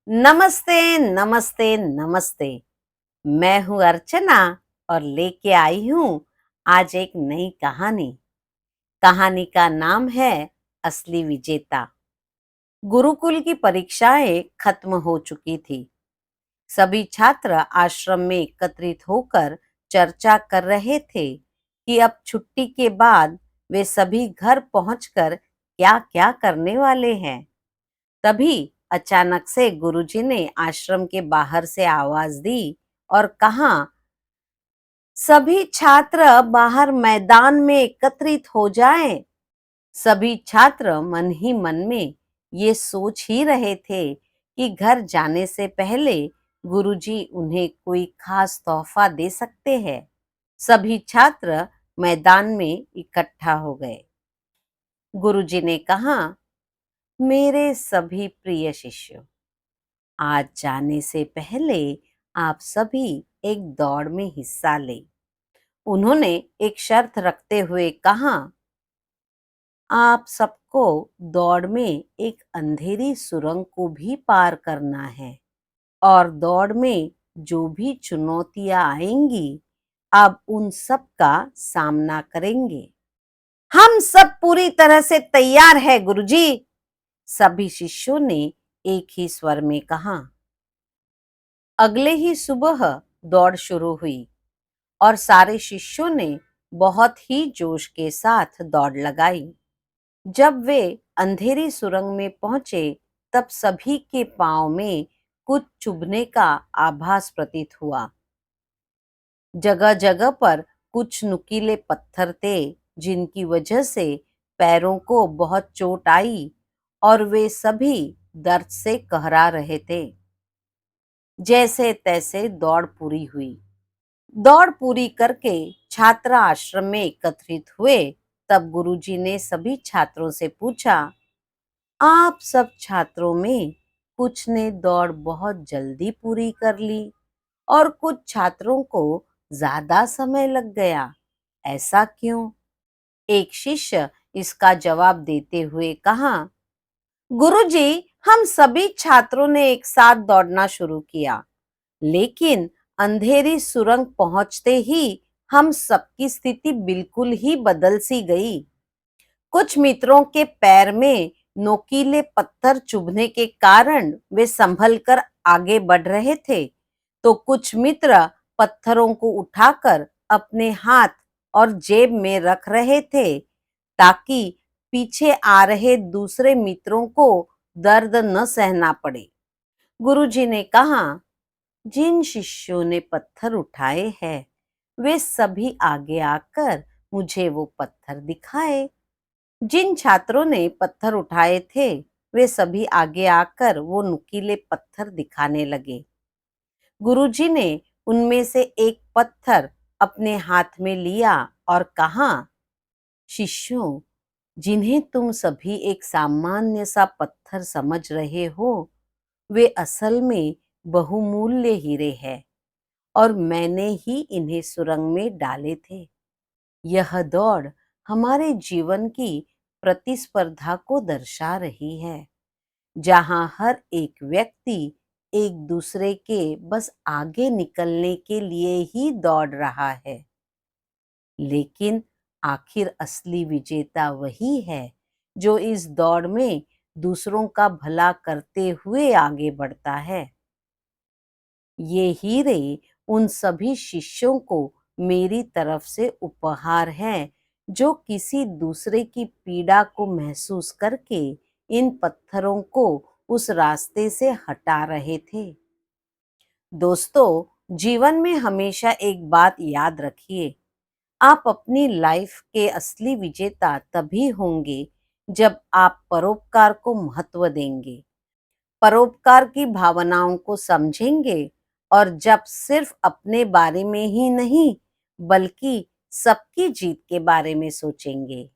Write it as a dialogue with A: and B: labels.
A: नमस्ते, नमस्ते, नमस्ते। मैं हूँ अर्चना और लेके आई हूँ आज एक नई कहानी। कहानी का नाम है असली विजेता। गुरुकुल की परीक्षाएं खत्म हो चुकी थी। सभी छात्र आश्रम में एकत्रित होकर चर्चा कर रहे थे कि अब छुट्टी के बाद वे सभी घर पहुंचकर क्या-क्या करने वाले हैं। तभी अचानक से गुरुजी ने आश्रम के बाहर से आवाज दी और कहा, सभी छात्र बाहर मैदान में एकत्रित हो जाएं। सभी छात्र मन ही मन में ये सोच ही रहे थे कि घर जाने से पहले गुरुजी उन्हें कोई खास तोहफा दे सकते हैं। सभी छात्र मैदान में इकट्ठा हो गए। गुरुजी ने कहा, मेरे सभी प्रिय शिष्यों, आज जाने से पहले आप सभी एक दौड़ में हिस्सा लें। उन्होंने एक शर्त रखते हुए कहा, आप सबको दौड़ में एक अंधेरी सुरंग को भी पार करना है और दौड़ में जो भी चुनौतियां आएंगी, आप उन सब का सामना करेंगे। हम सब पूरी तरह से तैयार है गुरुजी, सभी शिष्यों ने एक ही स्वर में कहा। अगले ही सुबह दौड़ शुरू हुई और सारे शिष्यों ने बहुत ही जोश के साथ दौड़ लगाई। जब वे अंधेरी सुरंग में पहुंचे, तब सभी के पांव में कुछ चुभने का आभास प्रतीत हुआ। जगह जगह पर कुछ नुकीले पत्थर थे, जिनकी वजह से पैरों को बहुत चोट आई और वे सभी दर्द से कहरा रहे थे। जैसे तैसे दौड़ पूरी हुई। दौड़ पूरी करके छात्र आश्रम में एकत्रित हुए। तब गुरुजी ने सभी छात्रों से पूछा, आप सब छात्रों में कुछ ने दौड़ बहुत जल्दी पूरी कर ली और कुछ छात्रों को ज्यादा समय लग गया, ऐसा क्यों? एक शिष्य इसका जवाब देते हुए कहा, गुरुजी, हम सभी छात्रों ने एक साथ दौड़ना शुरू किया, लेकिन अंधेरी सुरंग पहुंचते ही हम सबकी स्थिति बिल्कुल ही बदल सी गई। कुछ मित्रों के पैर में नोकीले पत्थर चुभने के कारण वे संभल कर आगे बढ़ रहे थे, तो कुछ मित्र पत्थरों को उठाकर अपने हाथ और जेब में रख रहे थे, ताकि पीछे आ रहे दूसरे मित्रों को दर्द न सहना पड़े। गुरुजी ने कहा, जिन शिष्यों ने पत्थर उठाए हैं, वे सभी आगे आकर मुझे वो पत्थर दिखाए। जिन छात्रों ने पत्थर उठाए थे, वे सभी आगे आकर वो नुकीले पत्थर दिखाने लगे। गुरुजी ने उनमें से एक पत्थर अपने हाथ में लिया और कहा, शिष्यों, जिन्हें तुम सभी एक सामान्य सा पत्थर समझ रहे हो, वे असल में बहुमूल्य हीरे हैं और मैंने ही इन्हें सुरंग में डाले थे। यह दौड़ हमारे जीवन की प्रतिस्पर्धा को दर्शा रही है, जहां हर एक व्यक्ति एक दूसरे के बस आगे निकलने के लिए ही दौड़ रहा है। लेकिन आखिर असली विजेता वही है जो इस दौड़ में दूसरों का भला करते हुए आगे बढ़ता है। ये हीरे उन सभी शिष्यों को मेरी तरफ से उपहार है, जो किसी दूसरे की पीड़ा को महसूस करके इन पत्थरों को उस रास्ते से हटा रहे थे। दोस्तों, जीवन में हमेशा एक बात याद रखिए, आप अपनी लाइफ के असली विजेता तभी होंगे जब आप परोपकार को महत्व देंगे, परोपकार की भावनाओं को समझेंगे और जब सिर्फ अपने बारे में ही नहीं, बल्कि सबकी जीत के बारे में सोचेंगे।